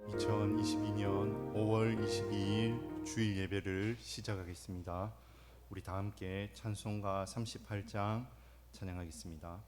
2022년 5월 22일 주일 예배를 시작하겠습니다. 우리 다 함께 찬송가 38장 찬양하겠습니다.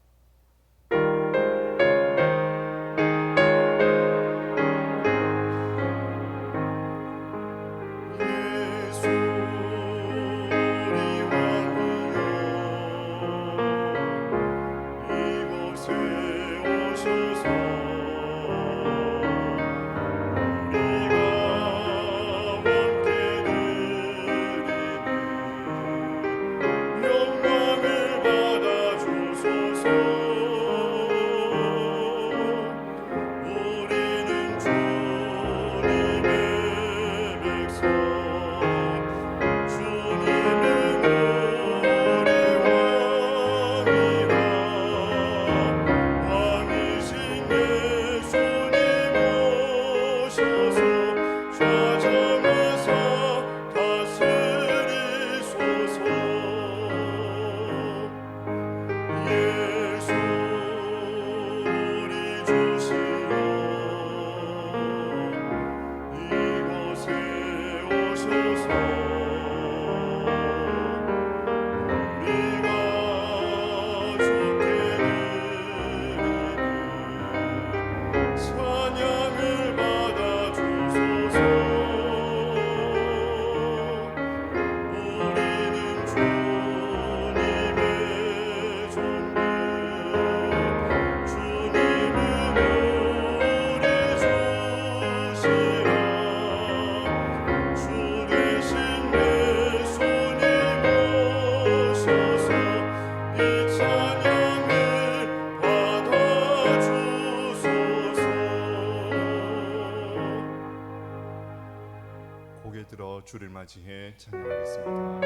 고개 들어 주를 맞이해 찬양하겠습니다.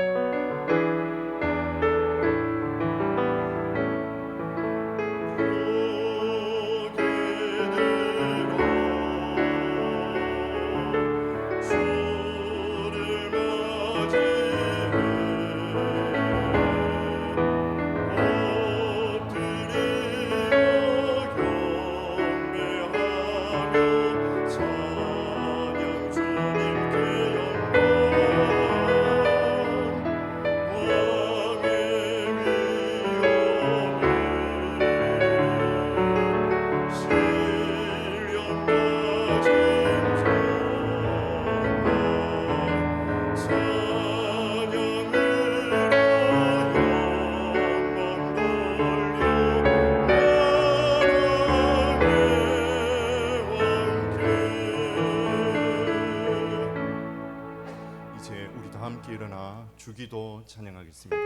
이제 우리 다 함께 일어나 주기도 찬양하겠습니다.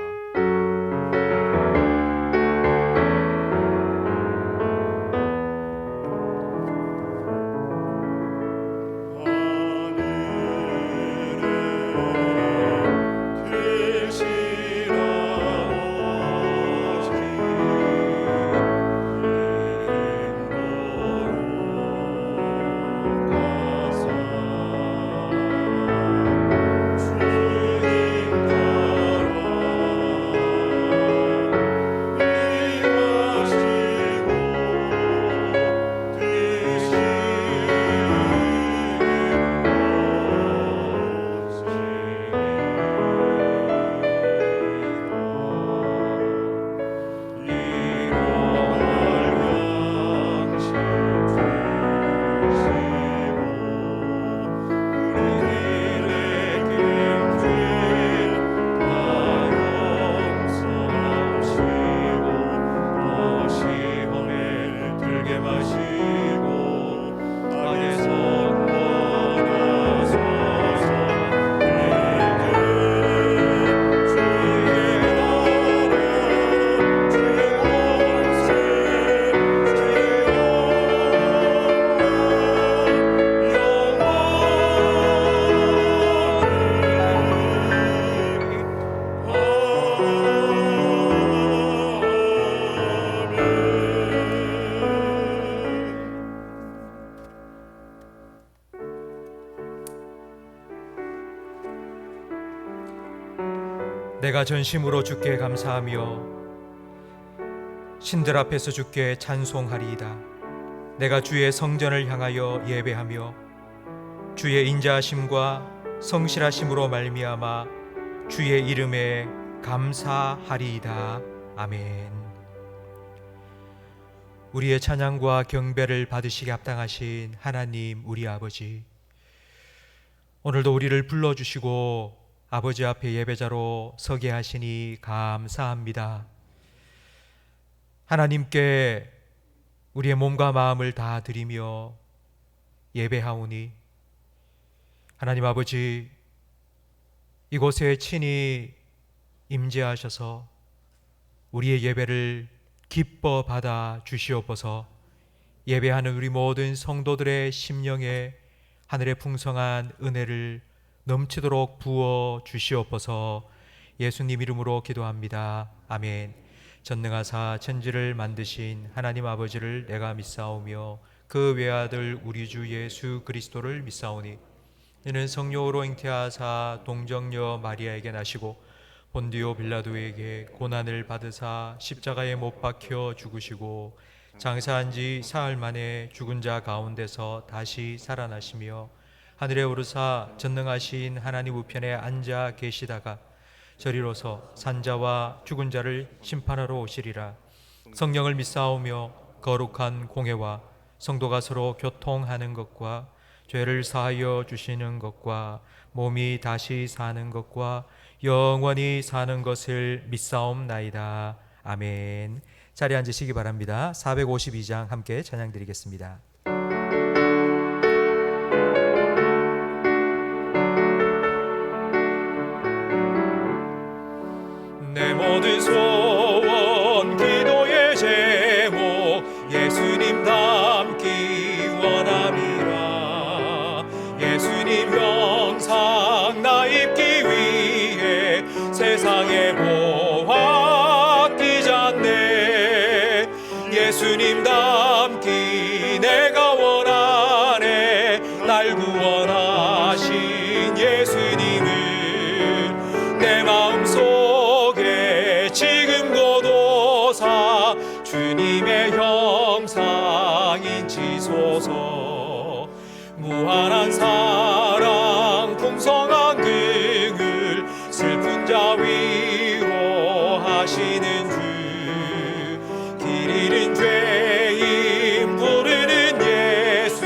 내가 전심으로 주께 감사하며 신들 앞에서 주께 찬송하리이다. 내가 주의 성전을 향하여 예배하며 주의 인자하심과 성실하심으로 말미암아 주의 이름에 감사하리이다. 아멘. 우리의 찬양과 경배를 받으시기 합당하신 하나님 우리 아버지, 오늘도 우리를 불러주시고 아버지 앞에 예배자로 서게 하시니 감사합니다. 하나님께 우리의 몸과 마음을 다 드리며 예배하오니 하나님 아버지, 이곳에 친히 임재하셔서 우리의 예배를 기뻐 받아 주시옵소서. 예배하는 우리 모든 성도들의 심령에 하늘의 풍성한 은혜를 넘치도록 부어 주시옵소서. 예수님 이름으로 기도합니다. 아멘. 전능하사 천지를 만드신 하나님 아버지를 내가 믿사오며 그 외아들 우리 주 예수 그리스도를 믿사오니 이는 성령으로 잉태하사 동정녀 마리아에게 나시고 본디오 빌라도에게 고난을 받으사 십자가에 못 박혀 죽으시고 장사한 지 사흘 만에 죽은 자 가운데서 다시 살아나시며 하늘에 오르사 전능하신 하나님 우편에 앉아 계시다가 저리로서 산자와 죽은 자를 심판하러 오시리라. 성령을 믿사오며 거룩한 공회와 성도가 서로 교통하는 것과 죄를 사하여 주시는 것과 몸이 다시 사는 것과 영원히 사는 것을 믿사옵나이다. 아멘. 자리에 앉으시기 바랍니다. 452장 함께 찬양 드리겠습니다. 내 모든 소원 기도의 제목 예수님 닮기 원함이라. 예수님 형상 나 입기 위해 세상에 보아 뛰잖네. 예수님 닮기 내가 원하네. 날 구원하신 예수님을 내 마음속에 지금 고도사 주님의 형상 인치소서. 무한한 사랑 풍성한 긍휼 슬픈 자 위로하시는 주. 길 잃은 죄인 부르는 예수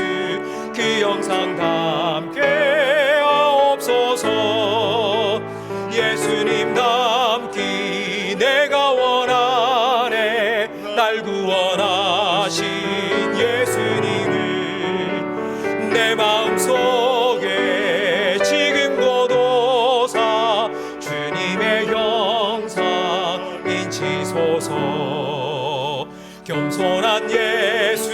그 형상 담게 하옵소서. 예수님 닮기 내가 원하네. 날 구원하신 예수님을 내 마음속에 지금 고도사 주님의 형상 인치소서. 겸손한 예수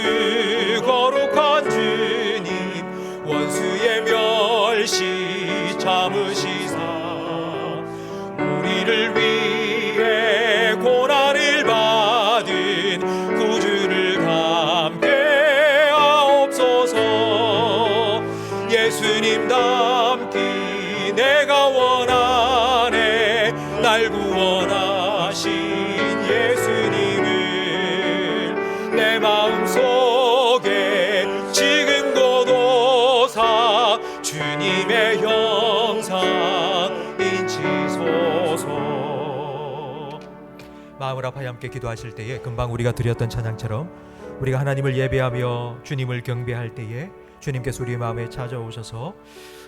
거룩한 주님 원수의 멸시 참으시사 우리를 위해 고난을 받은 구주를 담게 하옵소서. 예수님 닮기 내가 원하네. 날 구원하신 예수님을 내 마음속에 지금 고도사 주님의 형상 인치소서. 마음을 아파야 함께 기도하실 때에 금방 우리가 드렸던 찬양처럼 우리가 하나님을 예배하며 주님을 경배할 때에 주님께서 우리의 마음에 찾아오셔서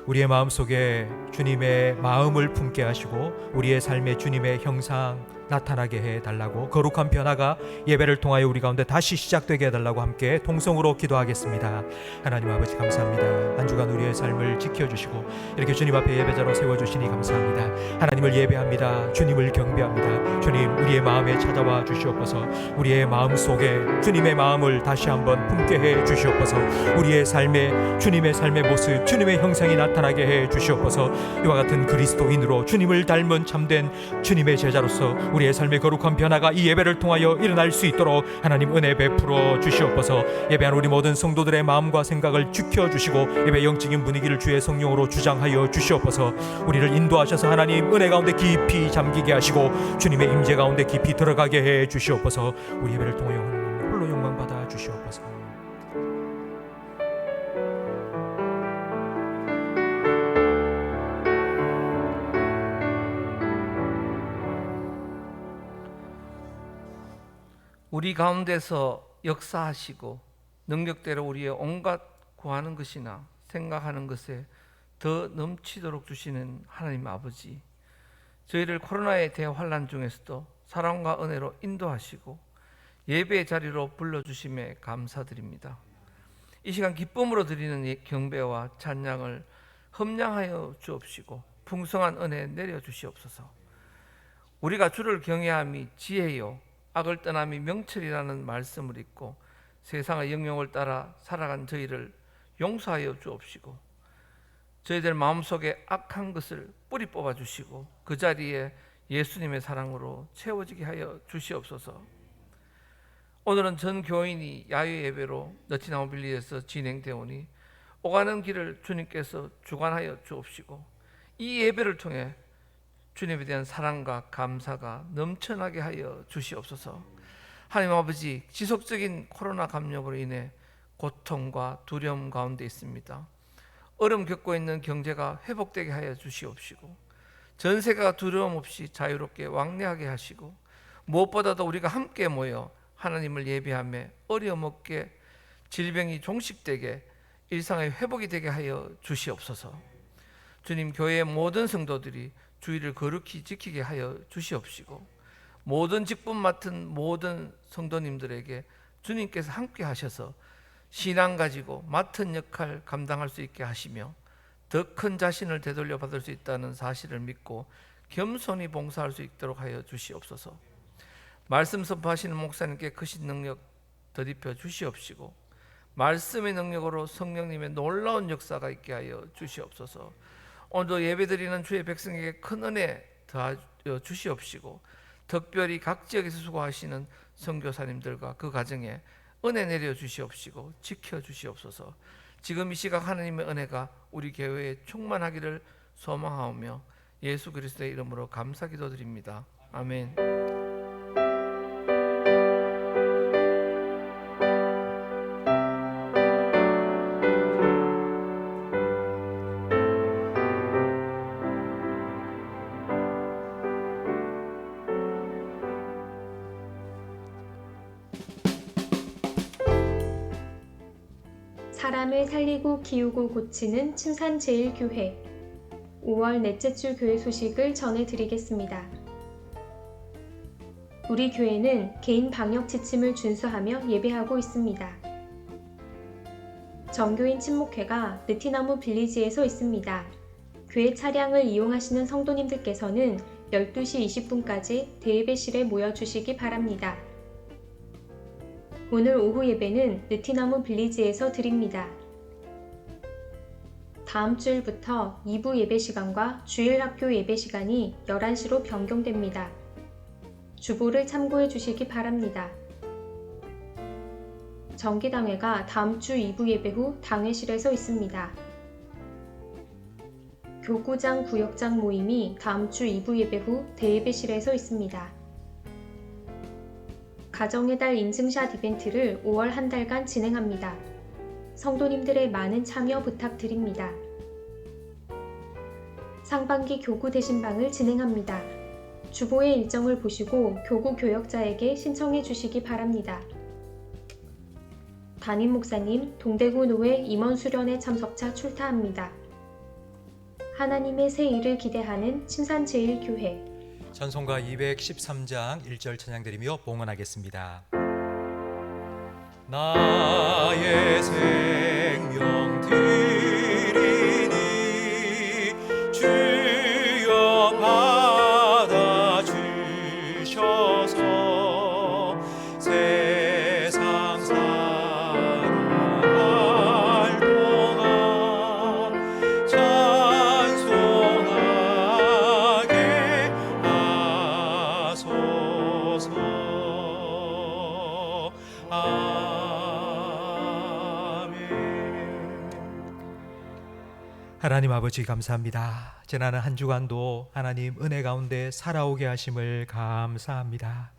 우리의 마음속에 주님의 마음을 품게 하시고 우리의 삶에 주님의 형상 나타나게 해달라고, 거룩한 변화가 예배를 통하여 우리 가운데 다시 시작되게 해달라고 함께 통성으로 기도하겠습니다. 하나님 아버지 감사합니다. 한 주간 우리의 삶을 지켜주시고 이렇게 주님 앞에 예배자로 세워주시니 감사합니다. 하나님을 예배합니다. 주님을 경배합니다. 주님 우리의 마음에 찾아와 주시옵소서. 우리의 마음속에 주님의 마음을 다시 한번 품게 해 주시옵소서. 우리의 삶에 주님의 삶의 모습, 주님의 형상이 나타나게 해 주시옵소서. 이와 같은 그리스도인으로 주님을 닮은 참된 주님의 제자로서 우리의 삶의 거룩한 변화가 이 예배를 통하여 일어날 수 있도록 하나님 은혜 베풀어 주시옵소서. 예배한 우리 모든 성도들의 마음과 생각을 지켜주시고 예배 영적인 분위기를 주의 성령으로 주장하여 주시옵소서. 우리를 인도하셔서 하나님 은혜 가운데 깊이 잠기게 하시고 주님의 임재 가운데 깊이 들어가게 해 주시옵소서. 우리 예배를 통하여 홀로 영광 받아 주시옵소서. 우리 가운데서 역사하시고 능력대로 우리의 온갖 구하는 것이나 생각하는 것에 더 넘치도록 주시는 하나님 아버지, 저희를 코로나의 대환란 중에서도 사랑과 은혜로 인도하시고 예배의 자리로 불러주심에 감사드립니다. 이 시간 기쁨으로 드리는 경배와 찬양을 험량하여 주옵시고 풍성한 은혜 내려주시옵소서. 우리가 주를 경외함이 지혜요 악을 떠남이 명철이라는 말씀을 읽고 세상의 영역을 따라 살아간 저희를 용서하여 주옵시고 저희들 마음속에 악한 것을 뿌리 뽑아 주시고 그 자리에 예수님의 사랑으로 채워지게 하여 주시옵소서. 오늘은 전 교인이 야외 예배로 너티나무 빌리에서 진행되오니 오가는 길을 주님께서 주관하여 주옵시고 이 예배를 통해 주님에 대한 사랑과 감사가 넘쳐나게 하여 주시옵소서. 하나님 아버지, 지속적인 코로나 감염으로 인해 고통과 두려움 가운데 있습니다. 어려움 겪고 있는 경제가 회복되게 하여 주시옵시고 전 세계가 두려움 없이 자유롭게 왕래하게 하시고 무엇보다도 우리가 함께 모여 하나님을 예배하며 어려움 없게 질병이 종식되게 일상의 회복이 되게 하여 주시옵소서. 주님, 교회의 모든 성도들이 주의를 거룩히 지키게 하여 주시옵시고 모든 직분 맡은 모든 성도님들에게 주님께서 함께 하셔서 신앙 가지고 맡은 역할 감당할 수 있게 하시며 더 큰 자신을 되돌려 받을 수 있다는 사실을 믿고 겸손히 봉사할 수 있도록 하여 주시옵소서. 말씀 선포하시는 목사님께 크신 능력 덧입혀 주시옵시고 말씀의 능력으로 성령님의 놀라운 역사가 있게 하여 주시옵소서. 오늘도 예배드리는 주의 백성에게 큰 은혜 더하여 주시옵시고 특별히 각 지역에서 수고하시는 선교사님들과 그 가정에 은혜 내려 주시옵시고 지켜 주시옵소서. 지금 이 시각 하나님의 은혜가 우리 교회에 충만하기를 소망하오며 예수 그리스도의 이름으로 감사 기도드립니다. 아멘. 사람을 살리고 기우고 고치는 침산제일교회 5월 넷째 주 교회 소식을 전해드리겠습니다. 우리 교회는 개인 방역 지침을 준수하며 예배하고 있습니다. 정교인 친목회가 느티나무 빌리지에서 있습니다. 교회 차량을 이용하시는 성도님들께서는 12시 20분까지 대예배실에 모여주시기 바랍니다. 오늘 오후 예배는 느티나무 빌리지에서 드립니다. 다음 주일부터 2부 예배 시간과 주일 학교 예배 시간이 11시로 변경됩니다. 주보를 참고해 주시기 바랍니다. 정기당회가 다음 주 2부 예배 후 당회실에서 있습니다. 교구장 구역장 모임이 다음 주 2부 예배 후 대예배실에서 있습니다. 가정의 달 인증샷 이벤트를 5월 한 달간 진행합니다. 성도님들의 많은 참여 부탁드립니다. 상반기 교구 대신방을 진행합니다. 주보의 일정을 보시고 교구 교역자에게 신청해 주시기 바랍니다. 담임 목사님 동대구 노회 임원 수련회 참석차 출타합니다. 하나님의 새 일을 기대하는 침산제일교회 찬송가 213장 1절 찬양드리며 봉헌하겠습니다. 나의 생명 드리니 주여 받아주셔서 세상 살아갈 동안 찬송하게 하소서. 하나님 아버지 감사합니다. 지나는 한 주간도 하나님 은혜 가운데 살아오게 하심을 감사합니다.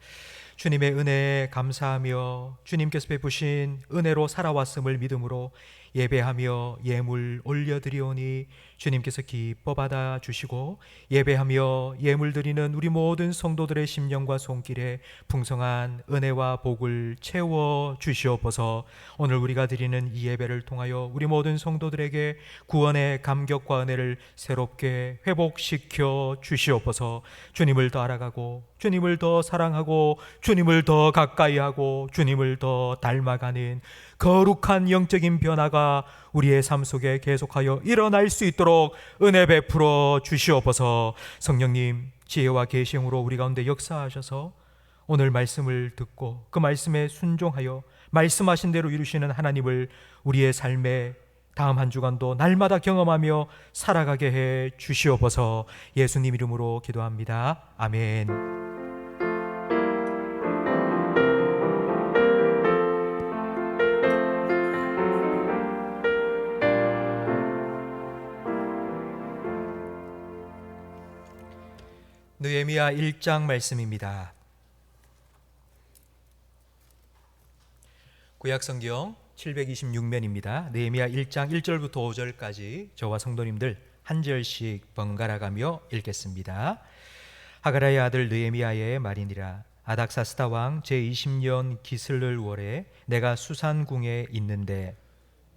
주님의 은혜에 감사하며 주님께서 베푸신 은혜로 살아왔음을 믿음으로 예배하며 예물 올려드리오니 주님께서 기뻐 받아 주시고 예배하며 예물 드리는 우리 모든 성도들의 심령과 손길에 풍성한 은혜와 복을 채워 주시옵소서. 오늘 우리가 드리는 이 예배를 통하여 우리 모든 성도들에게 구원의 감격과 은혜를 새롭게 회복시켜 주시옵소서. 주님을 더 알아가고 주님을 더 사랑하고 주님을 더 가까이 하고 주님을 더 닮아가는 거룩한 영적인 변화가 우리의 삶 속에 계속하여 일어날 수 있도록 은혜 베풀어 주시옵소서. 성령님, 지혜와 계시형으로 우리 가운데 역사하셔서 오늘 말씀을 듣고 그 말씀에 순종하여 말씀하신 대로 이루시는 하나님을 우리의 삶에 다음 한 주간도 날마다 경험하며 살아가게 해 주시옵소서. 예수님 이름으로 기도합니다. 아멘. 느헤미야 1장 말씀입니다. 구약성경 726면입니다. 느헤미야 1장 1절부터 5절까지 저와 성도님들 한 절씩 번갈아 가며 읽겠습니다. 하가라의 아들 느헤미야의 말이니라. 아닥사스다 왕 제20년 기슬를 월에 내가 수산궁에 있는데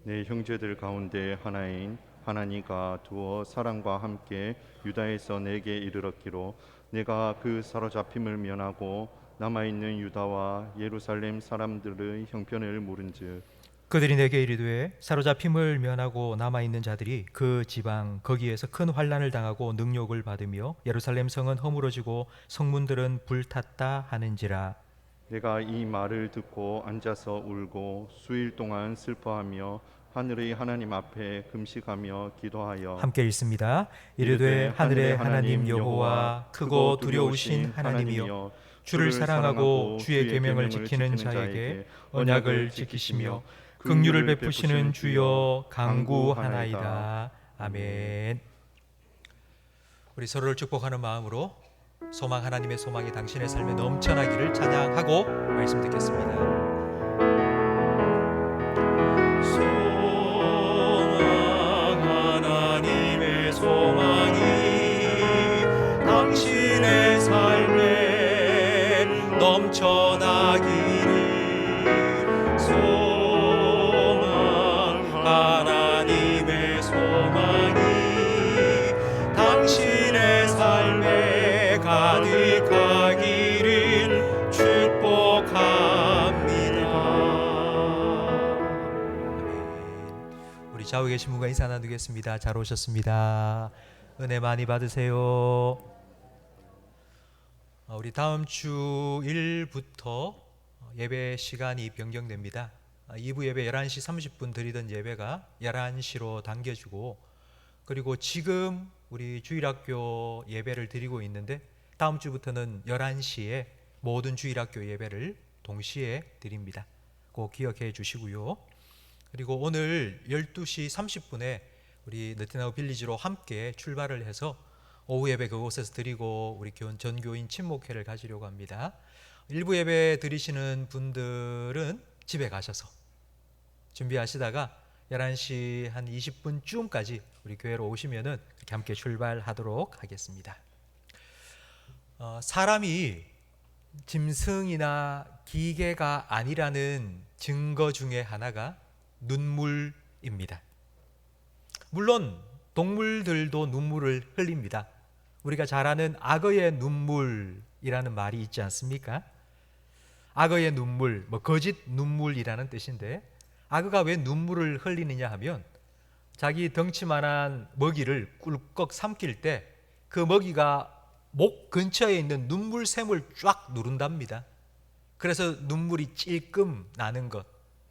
내 형제들 가운데 하나인 하나니가 두어 사람과 함께 유다에서 내게 이르렀기로 내가 그 사로잡힘을 면하고 남아있는 유다와 예루살렘 사람들의 형편을 물은즉 그들이 내게 이르되 사로잡힘을 면하고 남아있는 자들이 그 지방 거기에서 큰 환난을 당하고 능욕을 받으며 예루살렘 성은 허물어지고 성문들은 불탔다 하는지라. 내가 이 말을 듣고 앉아서 울고 수일 동안 슬퍼하며 하늘의 하나님 앞에 금식하며 기도하여 함께 읽습니다. 이르되 하늘의 하나님 여호와 크고 두려우신 하나님이여 주를 사랑하고 주의 계명을 지키는 자에게 언약을 지키시며 긍휼을 베푸시는 주여 간구하나이다. 아멘. 우리 서로를 축복하는 마음으로 소망 하나님의 소망이 당신의 삶에 넘쳐나기를 찬양하고 말씀 듣겠습니다. 소망이 당신의 삶에 넘쳐나기를 소망 하나님의 소망이 당신의 삶에 가득하기를 축복합니다. 우리 좌우에 계신 분과 인사 나누겠습니다. 잘 오셨습니다. 은혜 많이 받으세요. 우리 다음 주 일부터 예배 시간이 변경됩니다. 2부 예배 11시 30분 드리던 예배가 11시로 당겨지고, 그리고 지금 우리 주일학교 예배를 드리고 있는데 다음 주부터는 11시에 모든 주일학교 예배를 동시에 드립니다. 꼭 기억해 주시고요. 그리고 오늘 12시 30분에 우리 느티나우 빌리지로 함께 출발을 해서 오후 예배 그곳에서 드리고 우리 전교인 친목회를 가지려고 합니다. 일부 예배 드리시는 분들은 집에 가셔서 준비하시다가 11시 한 20분쯤까지 우리 교회로 오시면은 이렇게 함께 출발하도록 하겠습니다. 사람이 짐승이나 기계가 아니라는 증거 중에 하나가 눈물입니다. 물론 동물들도 눈물을 흘립니다. 우리가 잘 아는 악어의 눈물이라는 말이 있지 않습니까? 악어의 눈물, 거짓 눈물이라는 뜻인데, 악어가 왜 눈물을 흘리느냐 하면 자기 덩치만한 먹이를 꿀꺽 삼킬 때 그 먹이가 목 근처에 있는 눈물샘을 쫙 누른답니다. 그래서 눈물이 찔끔 나는 것,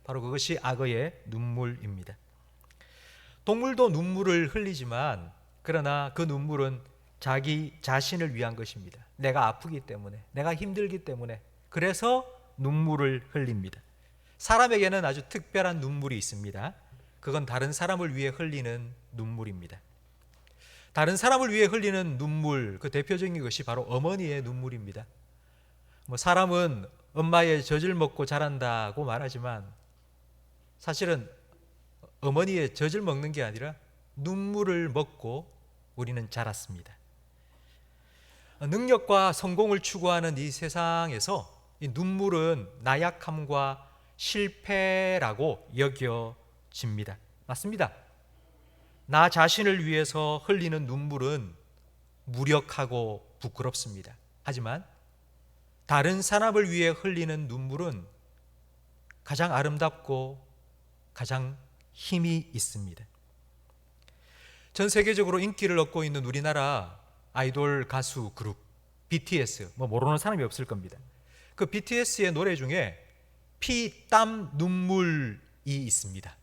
바로 그것이 악어의 눈물입니다. 동물도 눈물을 흘리지만 그러나 그 눈물은 자기 자신을 위한 것입니다. 내가 아프기 때문에, 내가 힘들기 때문에, 그래서 눈물을 흘립니다. 사람에게는 아주 특별한 눈물이 있습니다. 그건 다른 사람을 위해 흘리는 눈물입니다. 다른 사람을 위해 흘리는 눈물, 그 대표적인 것이 바로 어머니의 눈물입니다. 사람은 엄마의 젖을 먹고 자란다고 말하지만 사실은 어머니의 젖을 먹는 게 아니라 눈물을 먹고 우리는 자랐습니다. 능력과 성공을 추구하는 이 세상에서 이 눈물은 나약함과 실패라고 여겨집니다. 맞습니다. 나 자신을 위해서 흘리는 눈물은 무력하고 부끄럽습니다. 하지만 다른 사람을 위해 흘리는 눈물은 가장 아름답고 가장 힘이 있습니다. 전 세계적으로 인기를 얻고 있는 우리나라 아이돌 가수 그룹 BTS, 모르는 사람이 없을 겁니다. 그 BTS의 노래 중에 피, 땀, 눈물이 있습니다.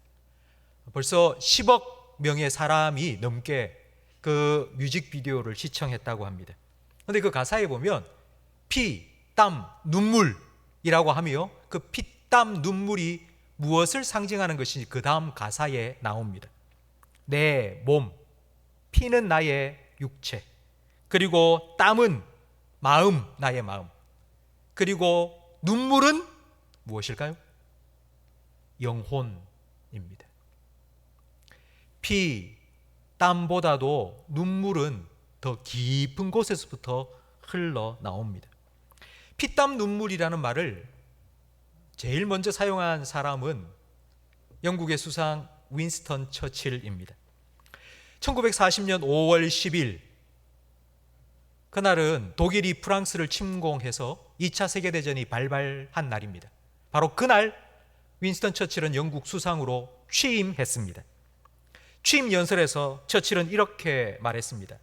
벌써 10억 명의 사람이 넘게 그 뮤직비디오를 시청했다고 합니다. 그런데 그 가사에 보면 피, 땀, 눈물이라고 하며 그 피, 땀, 눈물이 무엇을 상징하는 것인지 그 다음 가사에 나옵니다. 내 몸, 피는 나의 육체, 그리고 땀은 마음, 나의 마음, 그리고 눈물은 무엇일까요? 영혼입니다. 피, 땀보다도 눈물은 더 깊은 곳에서부터 흘러나옵니다. 피땀 눈물이라는 말을 제일 먼저 사용한 사람은 영국의 수상 윈스턴 처칠입니다. 1940년 5월 10일 그날은 독일이 프랑스를 침공해서 2차 세계대전이 발발한 날입니다. 바로 그날 윈스턴 처칠은 영국 수상으로 취임했습니다. 취임 연설에서 처칠은 이렇게 말했습니다.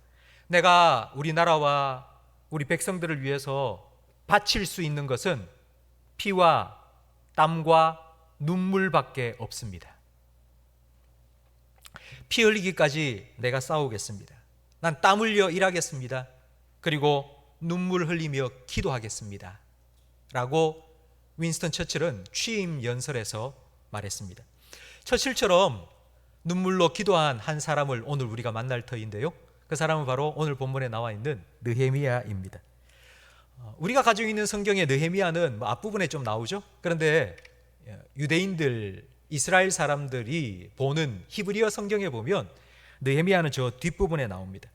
내가 우리나라와 우리 백성들을 위해서 바칠 수 있는 것은 피와 땀과 눈물밖에 없습니다. 피 흘리기까지 내가 싸우겠습니다. 난 땀 흘려 일하겠습니다. 그리고 눈물 흘리며 기도하겠습니다. 라고 윈스턴 처칠은 취임 연설에서 말했습니다. 처칠처럼 눈물로 기도한 한 사람을 오늘 우리가 만날 터인데요. 그 사람은 바로 오늘 본문에 나와 있는 느헤미야입니다. 우리가 가지고 있는 성경의 느헤미야는 앞부분에 좀 나오죠. 그런데 유대인들, 이스라엘 사람들이 보는 히브리어 성경에 보면 느헤미야는 저 뒷부분에 나옵니다.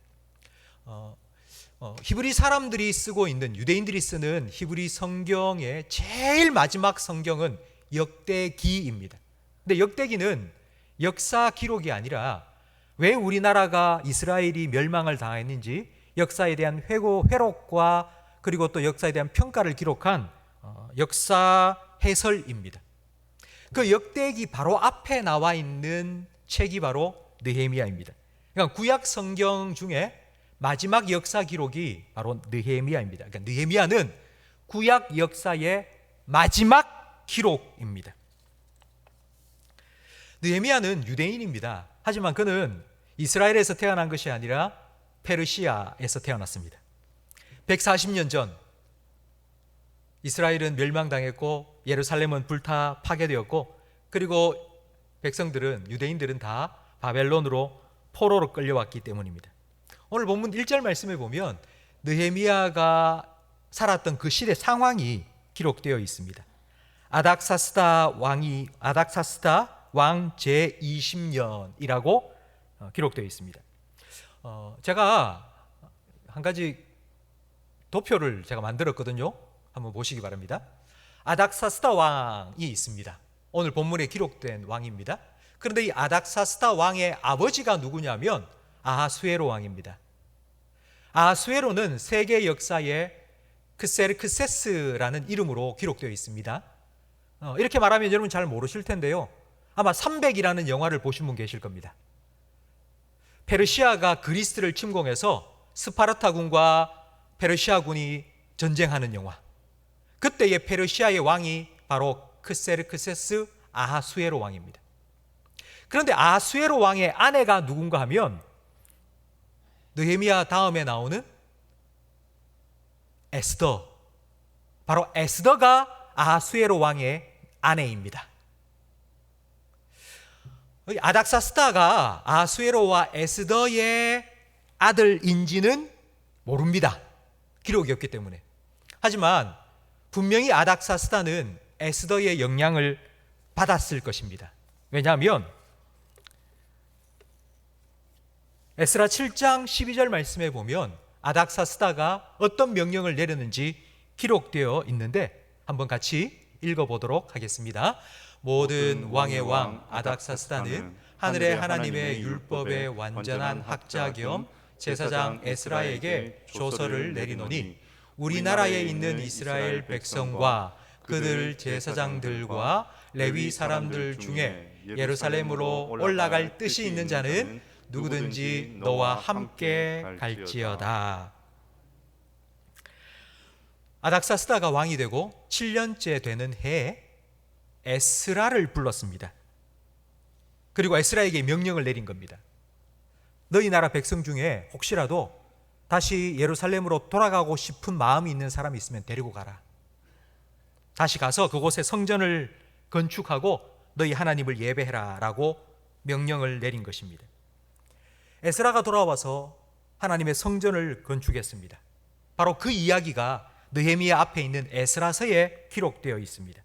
히브리 사람들이 쓰고 있는, 유대인들이 쓰는 히브리 성경의 제일 마지막 성경은 역대기입니다. 근데 역대기는 역사 기록이 아니라 왜 우리나라가 이스라엘이 멸망을 당했는지 역사에 대한 회록과 그리고 또 역사에 대한 평가를 기록한 역사 해설입니다. 그 역대기 바로 앞에 나와 있는 책이 바로 느헤미야입니다. 그러니까 구약 성경 중에 마지막 역사 기록이 바로 느헤미야입니다. 그러니까 느헤미야는 구약 역사의 마지막 기록입니다. 느헤미야는 유대인입니다. 하지만 그는 이스라엘에서 태어난 것이 아니라 페르시아에서 태어났습니다. 140년 전 이스라엘은 멸망당했고 예루살렘은 불타 파괴되었고 그리고 백성들은, 유대인들은 다 바벨론으로 포로로 끌려왔기 때문입니다. 오늘 본문 1절 말씀에 보면 느헤미야가 살았던 그 시대 상황이 기록되어 있습니다. 아닥사스다 왕 제20년이라고 기록되어 있습니다. 제가 한 가지 도표를 제가 만들었거든요. 한번 보시기 바랍니다. 아닥사스다 왕이 있습니다. 오늘 본문에 기록된 왕입니다. 그런데 이 아닥사스다 왕의 아버지가 누구냐면 아하수에로 왕입니다. 아하수에로는 세계 역사에 크세르크세스라는 이름으로 기록되어 있습니다. 이렇게 말하면 여러분 잘 모르실 텐데요. 아마 300이라는 영화를 보신 분 계실 겁니다. 페르시아가 그리스를 침공해서 스파르타군과 페르시아군이 전쟁하는 영화. 그때의 페르시아의 왕이 바로 크세르크세스 아하수에로 왕입니다. 그런데 아하수에로 왕의 아내가 누군가 하면 느헤미야 다음에 나오는 에스더, 바로 에스더가 아하수에로 왕의 아내입니다. 아닥사스다가 아하수에로와 에스더의 아들인지는 모릅니다. 기록이 없기 때문에. 하지만 분명히 아닥사스다는 에스더의 영향을 받았을 것입니다. 왜냐하면 에스라 7장 12절 말씀에 보면 아닥사스다가 어떤 명령을 내렸는지 기록되어 있는데 한번 같이 읽어보도록 하겠습니다. 모든 왕의 왕 아닥사스다는 하늘의 하나님의 율법의 완전한 학자 겸 제사장 에스라에게 조서를 내리노니 우리나라에 있는 이스라엘 백성과 그들 제사장들과 레위 사람들 중에 예루살렘으로 올라갈 뜻이 있는 자는 누구든지 너와 함께 갈지어다. 아닥사스다가 왕이 되고 7년째 되는 해에 에스라를 불렀습니다. 그리고 에스라에게 명령을 내린 겁니다. 너희 나라 백성 중에 혹시라도 다시 예루살렘으로 돌아가고 싶은 마음이 있는 사람이 있으면 데리고 가라. 다시 가서 그곳에 성전을 건축하고 너희 하나님을 예배해라 라고 명령을 내린 것입니다. 에스라가 돌아와서 하나님의 성전을 건축했습니다. 바로 그 이야기가 느헤미야 앞에 있는 에스라서에 기록되어 있습니다.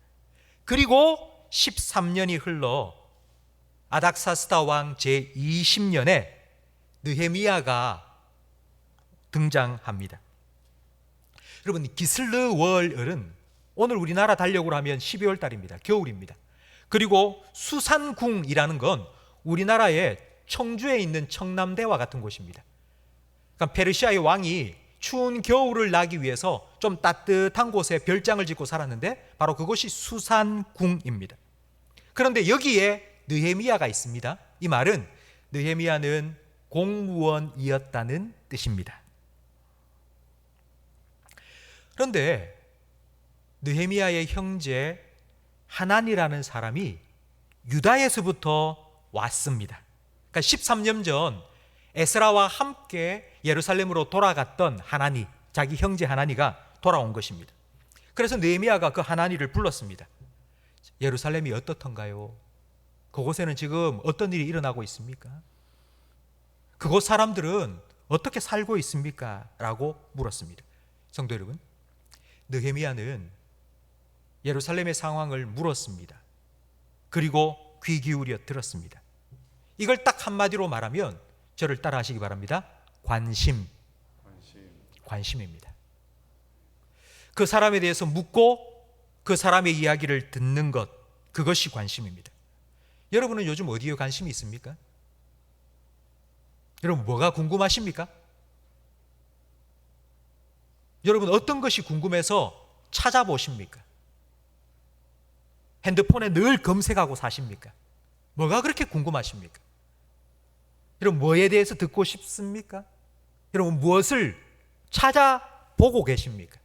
그리고 13년이 흘러 아닥사스다 왕 제20년에 느헤미야가 등장합니다. 여러분, 기슬르월을은 오늘 우리나라 달력으로 하면 12월 달입니다. 겨울입니다. 그리고 수산궁이라는 건 우리나라의 청주에 있는 청남대와 같은 곳입니다. 그러니까 페르시아의 왕이 추운 겨울을 나기 위해서 좀 따뜻한 곳에 별장을 짓고 살았는데 바로 그곳이 수산궁입니다. 그런데 여기에 느헤미야가 있습니다. 이 말은 느헤미야는 공무원이었다는 뜻입니다. 그런데 느헤미야의 형제 하난이라는 사람이 유다에서부터 왔습니다. 그러니까 13년 전 에스라와 함께 예루살렘으로 돌아갔던 하나니, 자기 형제 하나니가 돌아온 것입니다. 그래서 느헤미야가 그 하나니를 불렀습니다. 예루살렘이 어떻던가요? 그곳에는 지금 어떤 일이 일어나고 있습니까? 그곳 사람들은 어떻게 살고 있습니까? 라고 물었습니다. 성도 여러분, 느헤미야는 예루살렘의 상황을 물었습니다. 그리고 귀 기울여 들었습니다. 이걸 딱 한마디로 말하면 저를 따라 하시기 바랍니다. 관심입니다. 그 사람에 대해서 묻고 그 사람의 이야기를 듣는 것, 그것이 관심입니다. 여러분은 요즘 어디에 관심이 있습니까? 여러분, 뭐가 궁금하십니까? 여러분, 어떤 것이 궁금해서 찾아보십니까? 핸드폰에 늘 검색하고 사십니까? 뭐가 그렇게 궁금하십니까? 여러분, 뭐에 대해서 듣고 싶습니까? 여러분, 무엇을 찾아보고 계십니까?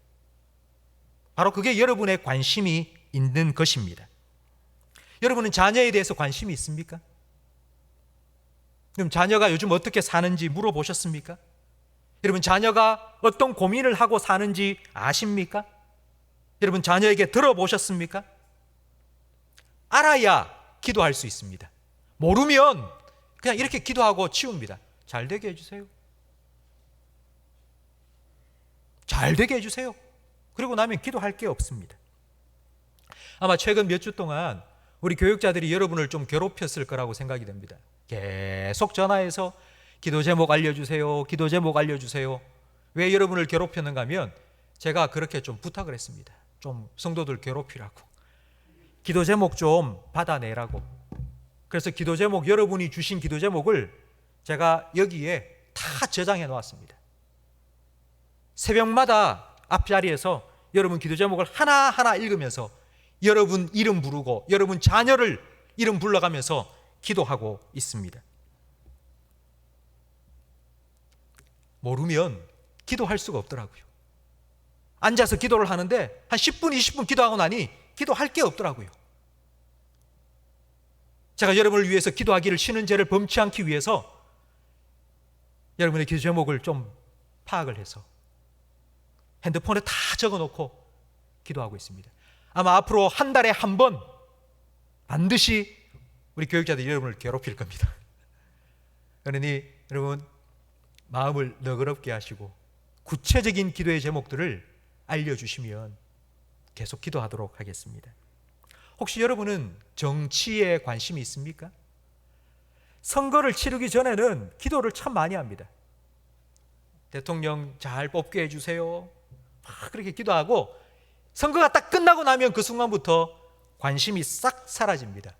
바로 그게 여러분의 관심이 있는 것입니다. 여러분은 자녀에 대해서 관심이 있습니까? 그럼 자녀가 요즘 어떻게 사는지 물어보셨습니까? 여러분, 자녀가 어떤 고민을 하고 사는지 아십니까? 여러분, 자녀에게 들어보셨습니까? 알아야 기도할 수 있습니다. 모르면 그냥 이렇게 기도하고 치웁니다. 잘 되게 해주세요. 잘 되게 해주세요. 그리고 나면 기도할 게 없습니다. 아마 최근 몇 주 동안 우리 교육자들이 여러분을 좀 괴롭혔을 거라고 생각이 됩니다. 계속 전화해서 기도 제목 알려주세요. 기도 제목 알려주세요. 왜 여러분을 괴롭혔는가 하면 제가 그렇게 좀 부탁을 했습니다. 좀 성도들 괴롭히라고. 기도 제목 좀 받아내라고. 그래서 기도 제목, 여러분이 주신 기도 제목을 제가 여기에 다 저장해 놓았습니다. 새벽마다 앞자리에서 여러분 기도 제목을 하나하나 읽으면서 여러분 이름 부르고 여러분 자녀를 이름 불러가면서 기도하고 있습니다. 모르면 기도할 수가 없더라고요. 앉아서 기도를 하는데 한 10분, 20분 기도하고 나니 기도할 게 없더라고요. 제가 여러분을 위해서 기도하기를 쉬는 죄를 범치 않기 위해서 여러분의 기도 제목을 좀 파악을 해서 핸드폰에 다 적어놓고 기도하고 있습니다. 아마 앞으로 한 달에 한 번 반드시 우리 교육자들이 여러분을 괴롭힐 겁니다. 그러니 여러분 마음을 너그럽게 하시고 구체적인 기도의 제목들을 알려주시면 계속 기도하도록 하겠습니다. 혹시 여러분은 정치에 관심이 있습니까? 선거를 치르기 전에는 기도를 참 많이 합니다. 대통령 잘 뽑게 해주세요. 막 그렇게 기도하고 선거가 딱 끝나고 나면 그 순간부터 관심이 싹 사라집니다.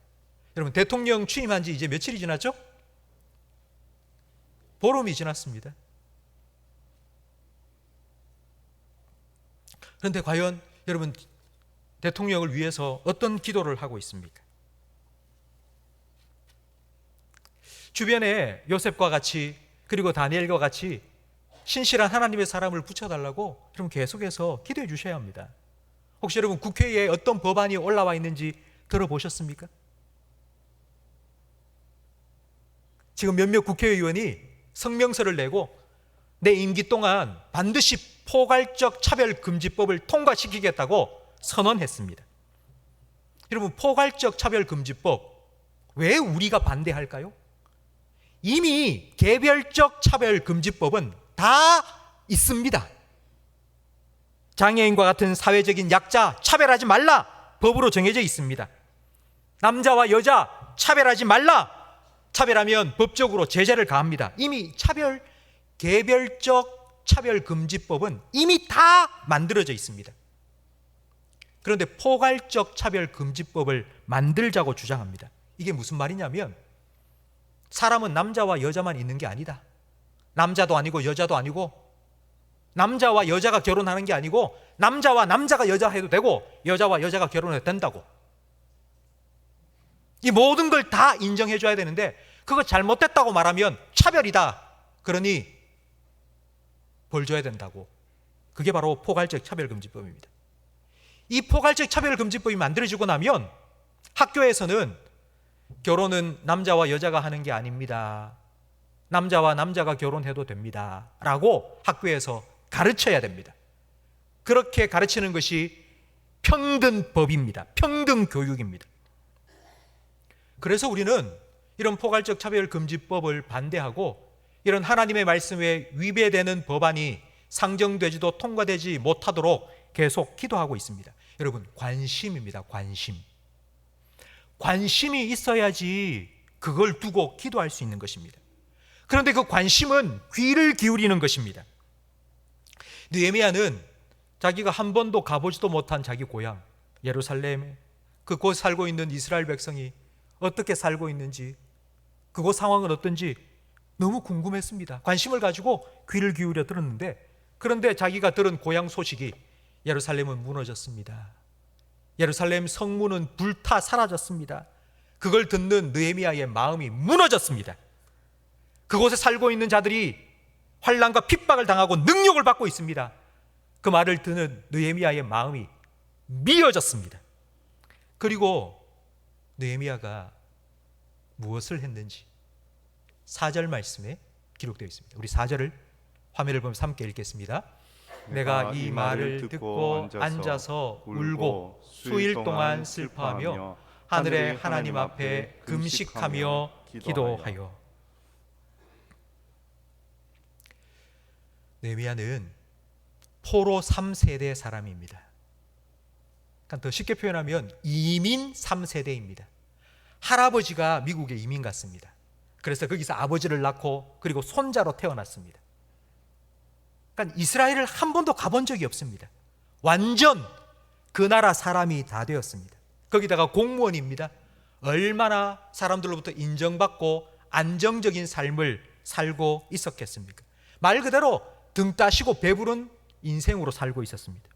여러분, 대통령 취임한 지 이제 며칠이 지났죠? 보름이 지났습니다. 그런데 과연 여러분, 대통령을 위해서 어떤 기도를 하고 있습니까? 주변에 요셉과 같이, 그리고 다니엘과 같이 신실한 하나님의 사람을 붙여달라고 여러분 계속해서 기도해 주셔야 합니다. 혹시 여러분 국회에 어떤 법안이 올라와 있는지 들어보셨습니까? 지금 몇몇 국회의원이 성명서를 내고 내 임기 동안 반드시 포괄적 차별금지법을 통과시키겠다고 선언했습니다. 여러분, 포괄적 차별금지법 왜 우리가 반대할까요? 이미 개별적 차별금지법은 다 있습니다. 장애인과 같은 사회적인 약자 차별하지 말라 법으로 정해져 있습니다. 남자와 여자 차별하지 말라, 차별하면 법적으로 제재를 가합니다. 이미 개별적 차별금지법은 이미 다 만들어져 있습니다. 그런데 포괄적 차별금지법을 만들자고 주장합니다. 이게 무슨 말이냐면 사람은 남자와 여자만 있는 게 아니다. 남자도 아니고 여자도 아니고, 남자와 여자가 결혼하는 게 아니고 남자와 남자가 여자 해도 되고 여자와 여자가 결혼해도 된다고. 이 모든 걸 다 인정해 줘야 되는데 그거 잘못됐다고 말하면 차별이다. 그러니 벌 줘야 된다고. 그게 바로 포괄적 차별금지법입니다. 이 포괄적 차별금지법이 만들어지고 나면 학교에서는 결혼은 남자와 여자가 하는 게 아닙니다. 남자와 남자가 결혼해도 됩니다. 라고 학교에서 가르쳐야 됩니다. 그렇게 가르치는 것이 평등법입니다. 평등교육입니다. 그래서 우리는 이런 포괄적 차별금지법을 반대하고 이런 하나님의 말씀에 위배되는 법안이 상정되지도 통과되지 못하도록 계속 기도하고 있습니다. 여러분, 관심입니다. 관심이 있어야지 그걸 두고 기도할 수 있는 것입니다. 그런데 그 관심은 귀를 기울이는 것입니다. 느헤미야는 자기가 한 번도 가보지도 못한 자기 고향 예루살렘에 그곳 살고 있는 이스라엘 백성이 어떻게 살고 있는지, 그곳 상황은 어떤지 너무 궁금했습니다. 관심을 가지고 귀를 기울여 들었는데, 그런데 자기가 들은 고향 소식이 예루살렘은 무너졌습니다. 예루살렘 성문은 불타 사라졌습니다. 그걸 듣는 느헤미야의 마음이 무너졌습니다. 그곳에 살고 있는 자들이 환난과 핍박을 당하고 능욕을 받고 있습니다. 그 말을 듣는 느헤미야의 마음이 미어졌습니다. 그리고 느헤미야가 무엇을 했는지 4절 말씀에 기록되어 있습니다. 우리 4절을 화면을 보면서 함께 읽겠습니다. 내가 이 말을 듣고 앉아서 울고 수일 동안 슬퍼하며 하늘의 하나님 앞에 금식하며 기도하여. 느헤미야는 포로 3세대 사람입니다. 그러니까 더 쉽게 표현하면 이민 3세대입니다. 할아버지가 미국에 이민 갔습니다. 그래서 거기서 아버지를 낳고 그리고 손자로 태어났습니다. 그러니까 이스라엘을 한 번도 가본 적이 없습니다. 완전 그 나라 사람이 다 되었습니다. 거기다가 공무원입니다. 얼마나 사람들로부터 인정받고 안정적인 삶을 살고 있었겠습니까? 말 그대로 등 따시고 배부른 인생으로 살고 있었습니다.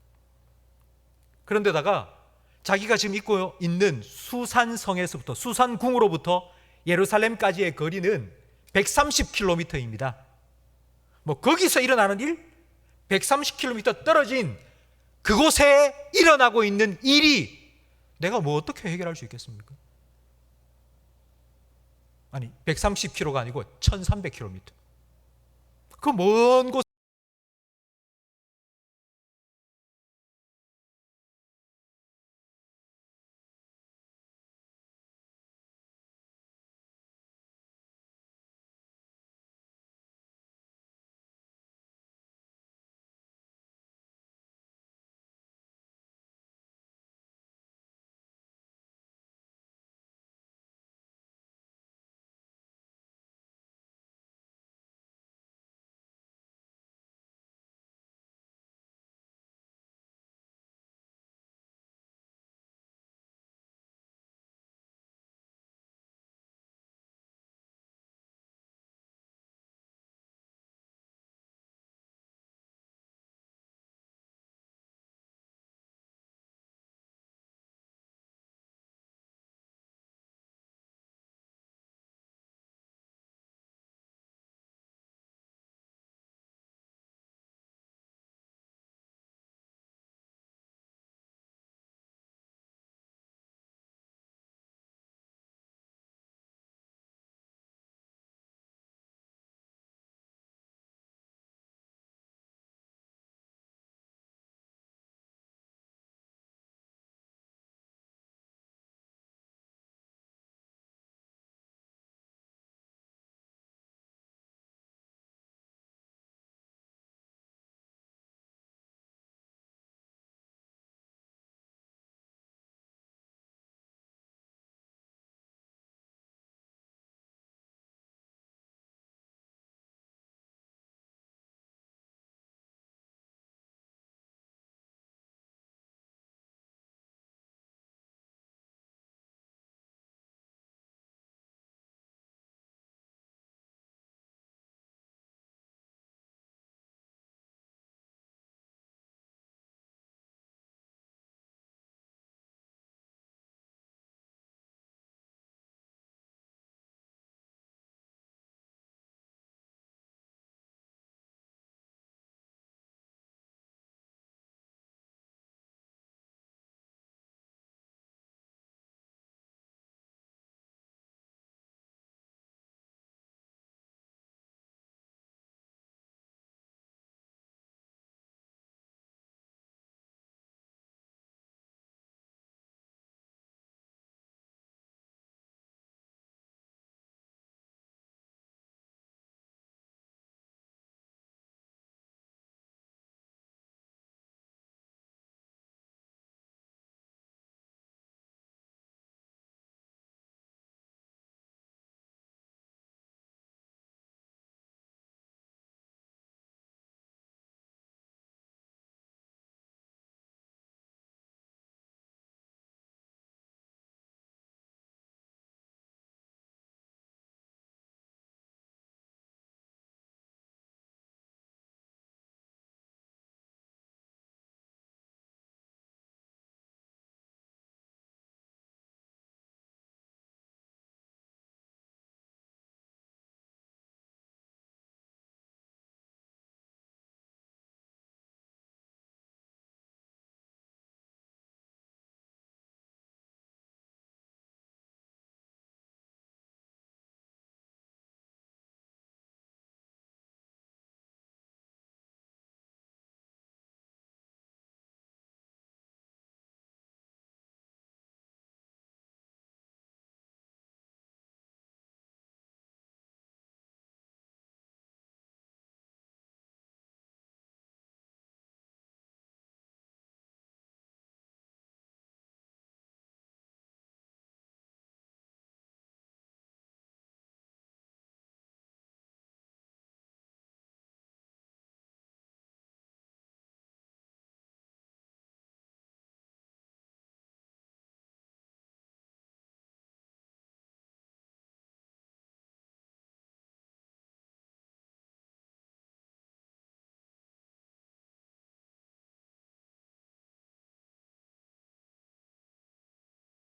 그런데다가 자기가 지금 있고 있는 수산성에서부터, 수산궁으로부터 예루살렘까지의 거리는 130km입니다. 뭐 거기서 일어나는 일, 130km 떨어진 그곳에 일어나고 있는 일이 내가 뭐 어떻게 해결할 수 있겠습니까? 아니 130km가 아니고 1300km. 그 먼 곳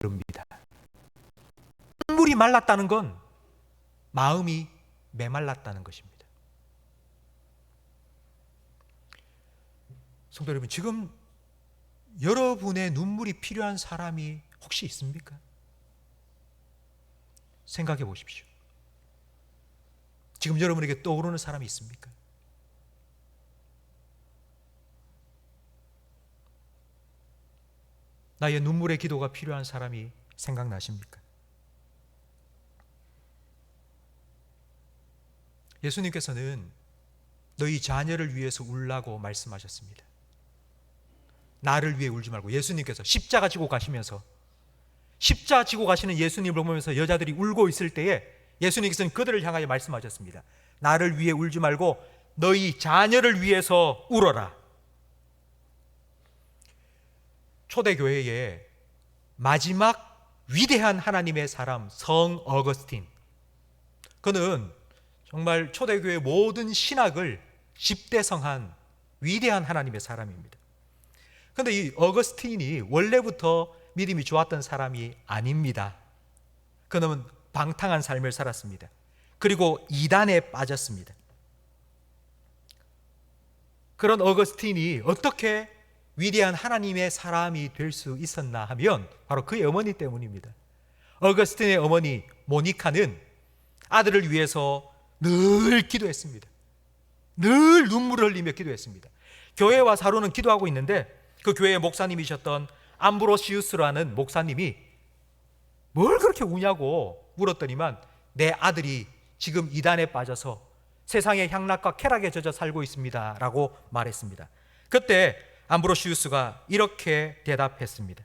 모릅니다. 눈물이 말랐다는 건 마음이 메말랐다는 것입니다. 성도 여러분, 지금 여러분의 눈물이 필요한 사람이 혹시 있습니까? 생각해 보십시오. 지금 여러분에게 떠오르는 사람이 있습니까? 나의 눈물의 기도가 필요한 사람이 생각나십니까? 예수님께서는 너희 자녀를 위해서 울라고 말씀하셨습니다. 나를 위해 울지 말고, 예수님께서 십자가 지고 가시면서, 십자가 지고 가시는 예수님을 보면서 여자들이 울고 있을 때에 예수님께서는 그들을 향하여 말씀하셨습니다. 나를 위해 울지 말고 너희 자녀를 위해서 울어라. 초대교회의 마지막 위대한 하나님의 사람 성 어거스틴, 그는 정말 초대교회 모든 신학을 집대성한 위대한 하나님의 사람입니다. 그런데 이 어거스틴이 원래부터 믿음이 좋았던 사람이 아닙니다. 그는 방탕한 삶을 살았습니다. 그리고 이단에 빠졌습니다. 그런 어거스틴이 어떻게 위대한 하나님의 사람이 될 수 있었나 하면 바로 그의 어머니 때문입니다. 어거스틴의 어머니 모니카는 아들을 위해서 늘 기도했습니다. 늘 눈물을 흘리며 기도했습니다. 교회와 사로는 기도하고 있는데 그 교회의 목사님이셨던 암브로시우스라는 목사님이 뭘 그렇게 우냐고 물었더니만 내 아들이 지금 이단에 빠져서 세상의 향락과 쾌락에 젖어 살고 있습니다 라고 말했습니다. 그때 암브로시우스가 이렇게 대답했습니다.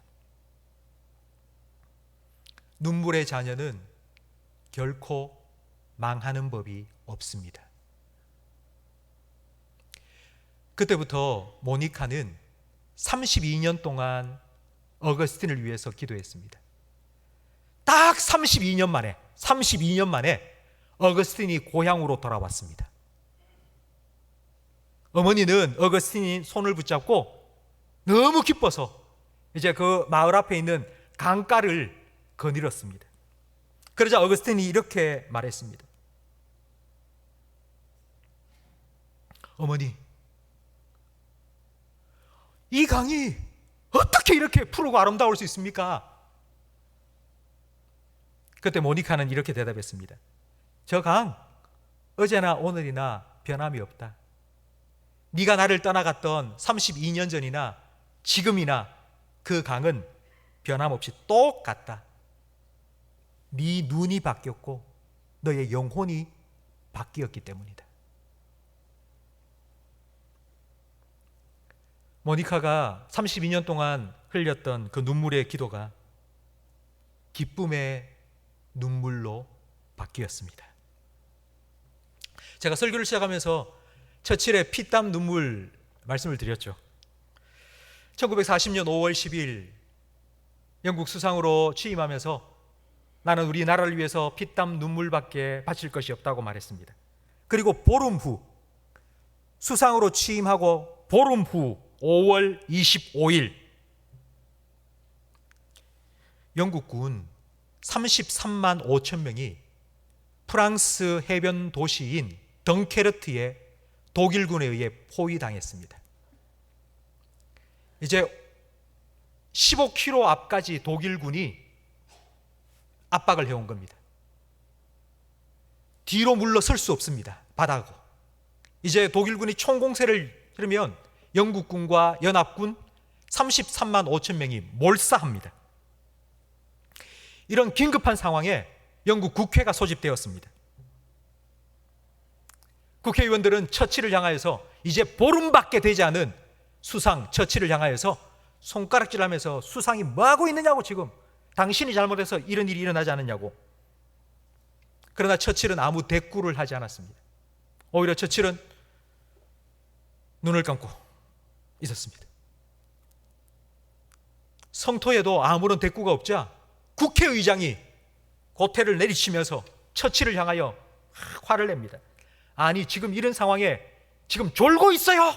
눈물의 자녀는 결코 망하는 법이 없습니다. 그때부터 모니카는 32년 동안 어거스틴을 위해서 기도했습니다. 딱 32년 만에 어거스틴이 고향으로 돌아왔습니다. 어머니는 어거스틴이 손을 붙잡고 너무 기뻐서 이제 그 마을 앞에 있는 강가를 거닐었습니다. 그러자 어거스틴이 이렇게 말했습니다. 어머니, 이 강이 어떻게 이렇게 푸르고 아름다울 수 있습니까? 그때 모니카는 이렇게 대답했습니다. 저 강 어제나 오늘이나 변함이 없다. 네가 나를 떠나갔던 32년 전이나 지금이나 그 강은 변함없이 똑같다. 네 눈이 바뀌었고 너의 영혼이 바뀌었기 때문이다. 모니카가 32년 동안 흘렸던 그 눈물의 기도가 기쁨의 눈물로 바뀌었습니다. 제가 설교를 시작하면서 처칠의 피땀 눈물 말씀을 드렸죠. 1940년 5월 10일 영국 수상으로 취임하면서 나는 우리 나라를 위해서 피땀 눈물밖에 바칠 것이 없다고 말했습니다. 그리고 보름 후 수상으로 취임하고 보름 후 5월 25일 영국군 33만 5천 명이 프랑스 해변 도시인 덩케르트에 독일군에 의해 포위당했습니다. 이제 15km 앞까지 독일군이 압박을 해온 겁니다. 뒤로 물러설 수 없습니다. 바다고. 이제 독일군이 총공세를 들으면 영국군과 연합군 33만 5천 명이 몰사합니다. 이런 긴급한 상황에 영국 국회가 소집되었습니다. 국회의원들은 처칠을 향하여서 이제 보름밖에 되지 않은 수상 처칠을 향하여서 손가락질하면서 수상이 뭐하고 있느냐고, 지금 당신이 잘못해서 이런 일이 일어나지 않았냐고. 그러나 처칠은 아무 대꾸를 하지 않았습니다. 오히려 처칠은 눈을 감고 있었습니다. 성토에도 아무런 대꾸가 없자 국회의장이 고태를 내리치면서 처칠을 향하여 화를 냅니다. 아니, 지금 이런 상황에 지금 졸고 있어요.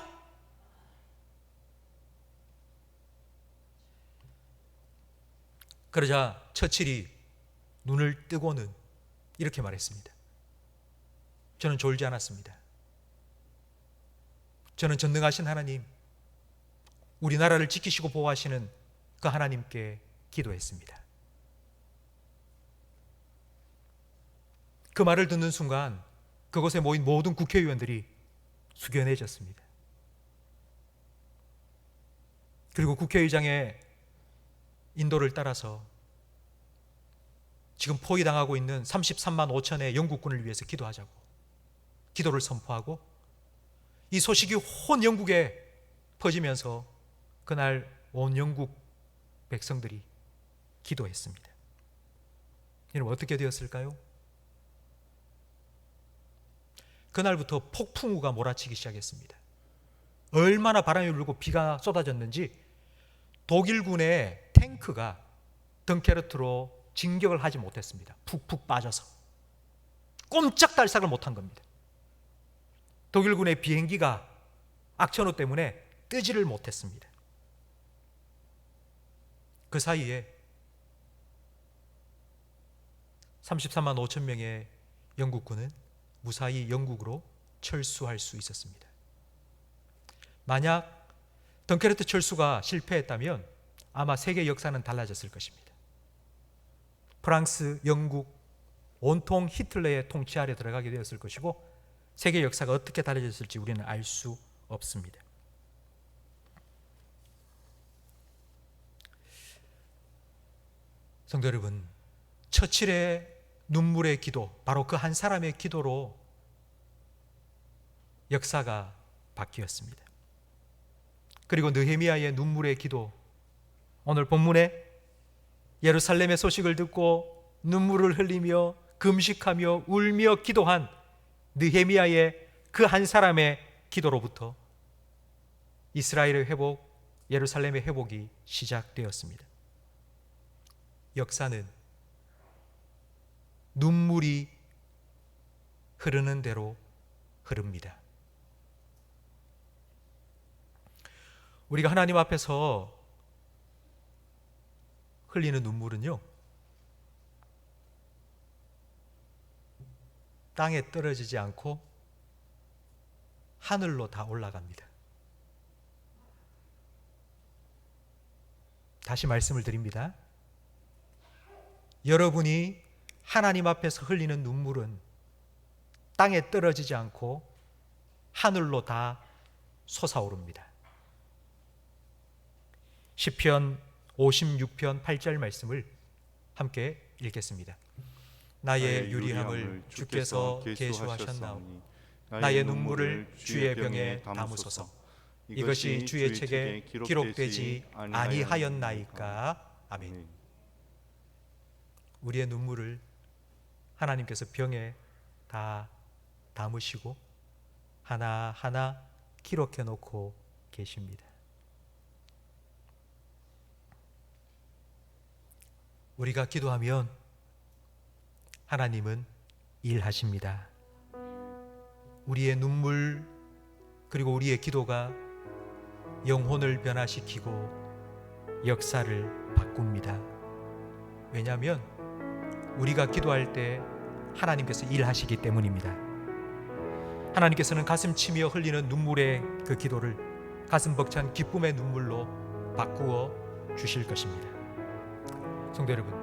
그러자 처칠이 눈을 뜨고는 이렇게 말했습니다. 저는 졸지 않았습니다. 저는 전능하신 하나님, 우리나라를 지키시고 보호하시는 그 하나님께 기도했습니다. 그 말을 듣는 순간 그곳에 모인 모든 국회의원들이 숙연해졌습니다. 그리고 국회의장의 인도를 따라서 지금 포위당하고 있는 33만 5천의 영국군을 위해서 기도하자고 기도를 선포하고, 이 소식이 온 영국에 퍼지면서 그날 온 영국 백성들이 기도했습니다. 여러분, 어떻게 되었을까요? 그날부터 폭풍우가 몰아치기 시작했습니다. 얼마나 바람이 불고 비가 쏟아졌는지 독일군의 탱크가 덩케르트로 진격을 하지 못했습니다. 푹푹 빠져서 꼼짝달싹을 못한 겁니다. 독일군의 비행기가 악천후 때문에 뜨지를 못했습니다. 그 사이에 33만 5천 명의 영국군은 무사히 영국으로 철수할 수 있었습니다. 만약 덩케르트 철수가 실패했다면 아마 세계 역사는 달라졌을 것입니다. 프랑스, 영국, 온통 히틀러의 통치 아래 들어가게 되었을 것이고, 세계 역사가 어떻게 달라졌을지 우리는 알 수 없습니다. 성도 여러분, 처칠의 눈물의 기도, 바로 그 한 사람의 기도로 역사가 바뀌었습니다. 그리고 느헤미야의 눈물의 기도, 오늘 본문에 예루살렘의 소식을 듣고 눈물을 흘리며 금식하며 울며 기도한 느헤미야의 그 한 사람의 기도로부터 이스라엘의 회복, 예루살렘의 회복이 시작되었습니다. 역사는 눈물이 흐르는 대로 흐릅니다. 우리가 하나님 앞에서 흘리는 눈물은요, 땅에 떨어지지 않고 하늘로 다 올라갑니다. 다시 말씀을 드립니다. 여러분이 하나님 앞에서 흘리는 눈물은 땅에 떨어지지 않고 하늘로 다 솟아오릅니다. 시편 56편 8절 말씀을 함께 읽겠습니다. 나의 유리함을 주께서 계수하셨나오니 나의 눈물을 주의 병에 담으소서. 이것이 주의 책에 기록되지 아니하였나이까. 아멘. 우리의 눈물을 하나님께서 병에 다 담으시고 하나하나 기록해 놓고 계십니다. 우리가 기도하면 하나님은 일하십니다. 우리의 눈물 그리고 우리의 기도가 영혼을 변화시키고 역사를 바꿉니다. 왜냐하면 우리가 기도할 때 하나님께서 일하시기 때문입니다. 하나님께서는 가슴 치며 흘리는 눈물의 그 기도를 가슴 벅찬 기쁨의 눈물로 바꾸어 주실 것입니다. 성도 여러분,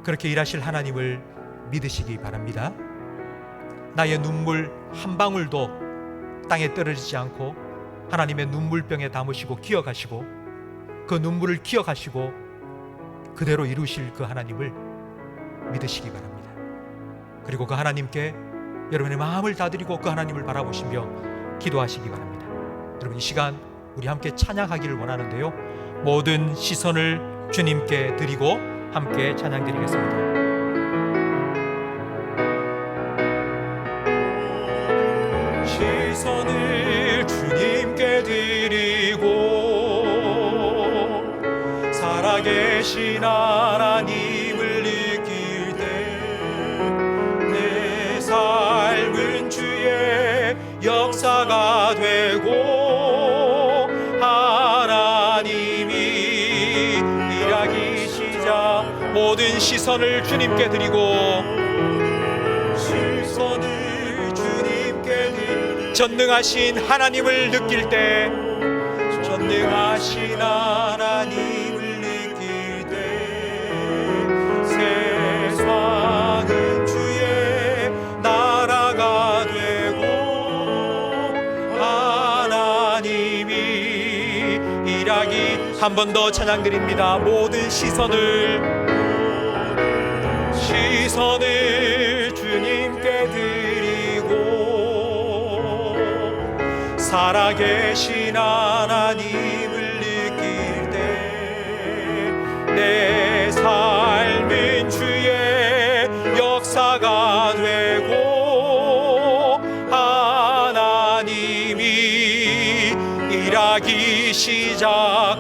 그렇게 일하실 하나님을 믿으시기 바랍니다. 나의 눈물 한 방울도 땅에 떨어지지 않고 하나님의 눈물병에 담으시고 기억하시고 그 눈물을 기억하시고 그대로 이루실 그 하나님을 믿으시기 바랍니다. 그리고 그 하나님께 여러분의 마음을 다드리고 그 하나님을 바라보시며 기도하시기 바랍니다. 여러분, 이 시간 우리 함께 찬양하기를 원하는데요, 모든 시선을 주님께 드리고 함께 찬양 드리겠습니다. 시선을 주님께 드리고 살아계신 하나님을 느낄 때 내 삶은 주의 역사가 되고 하나님이 일하기 시선을 주님께 드리고 시선을 주님께 드리고 전능하신 하나님을 느낄 때 전능하신 하나님을 느낄 때 세상은 주의 나라가 되고 하나님이 일하기. 한 번 더 찬양 드립니다. 모든 시선을 주님께 드리고 살아계신 하나님을 느낄 때 내 삶은 주의 역사가 되고 하나님이 일하기 시작하네.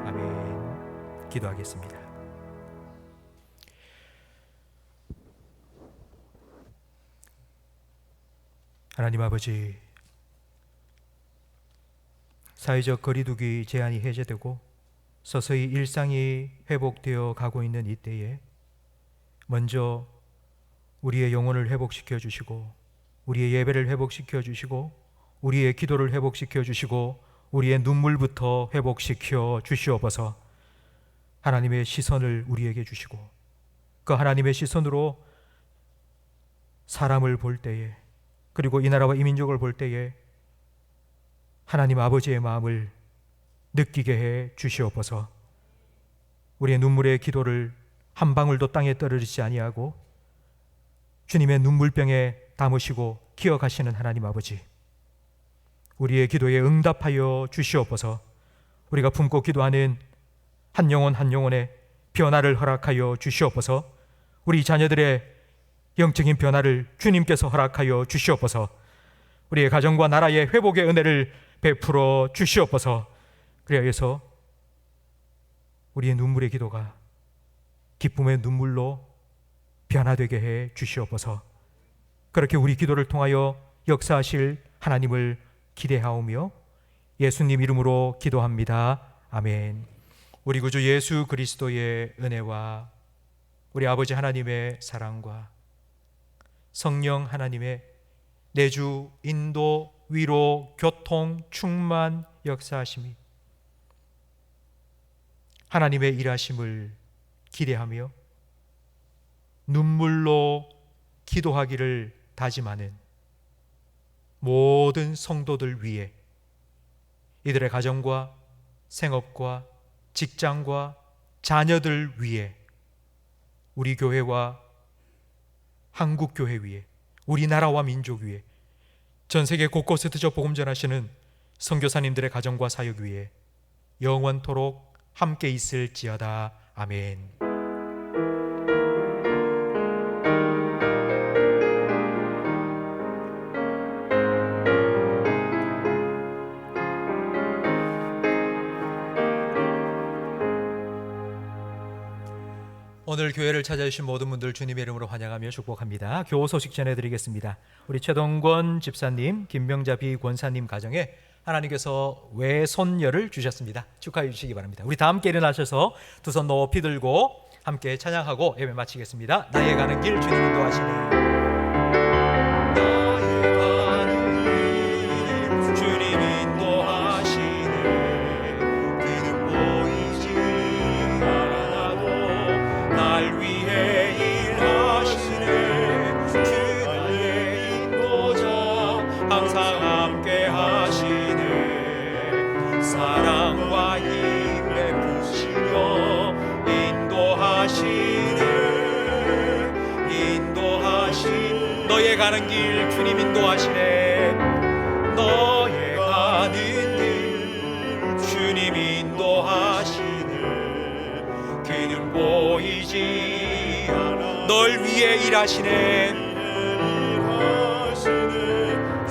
아멘. 기도하겠습니다. 하나님 아버지, 사회적 거리두기 제한이 해제되고 서서히 일상이 회복되어 가고 있는 이때에 먼저 우리의 영혼을 회복시켜 주시고 우리의 예배를 회복시켜 주시고 우리의 기도를 회복시켜 주시고 우리의 눈물부터 회복시켜 주시옵소서. 하나님의 시선을 우리에게 주시고 그 하나님의 시선으로 사람을 볼 때에 그리고 이 나라와 이 민족을 볼 때에 하나님 아버지의 마음을 느끼게 해 주시옵소서. 우리의 눈물의 기도를 한 방울도 땅에 떨어지지 아니하고 주님의 눈물병에 담으시고 기억하시는 하나님 아버지, 우리의 기도에 응답하여 주시옵소서. 우리가 품고 기도하는 한 영혼 한 영혼의 변화를 허락하여 주시옵소서. 우리 자녀들의 영적인 변화를 주님께서 허락하여 주시옵소서. 우리의 가정과 나라의 회복의 은혜를 베풀어 주시옵소서. 그리하여서 우리의 눈물의 기도가 기쁨의 눈물로 변화되게 해 주시옵소서. 그렇게 우리 기도를 통하여 역사하실 하나님을 기대하오며 예수님 이름으로 기도합니다. 아멘. 우리 구주 예수 그리스도의 은혜와 우리 아버지 하나님의 사랑과 성령 하나님의 내주, 인도, 위로, 교통, 충만, 역사하심이 하나님의 일하심을 기대하며 눈물로 기도하기를 다짐하는 모든 성도들 위해 이들의 가정과 생업과 직장과 자녀들 위해 우리 교회와 한국 교회 위에 우리나라와 민족 위에 전 세계 곳곳에 드저 복음 전하시는 선교사님들의 가정과 사역 위에 영원토록 함께 있을지어다. 아멘. 오늘 교회를 찾아주신 모든 분들 주님의 이름으로 환영하며 축복합니다. 교호 소식 전해드리겠습니다. 우리 최동권 집사님, 김병자 비권사님 가정에 하나님께서 외손녀를 주셨습니다. 축하해 주시기 바랍니다. 우리 다 함께 일어나셔서 두 손 높이 들고 함께 찬양하고 예배 마치겠습니다. 나의 가는 길 주님 인도하시네. 너의 가는 길 주님 인도하시네. 너의 가는 길 주님 인도하시네. 그는 보이지 않아 널 위해 일하시네.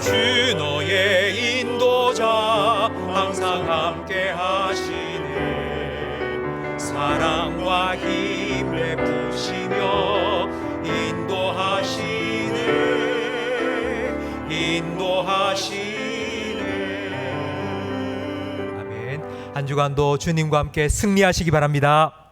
주 너의 인도자 항상 함께 하시네. 사랑과 힘 베푸시며 인도하시네. 아멘. 한 주간도 주님과 함께 승리하시기 바랍니다.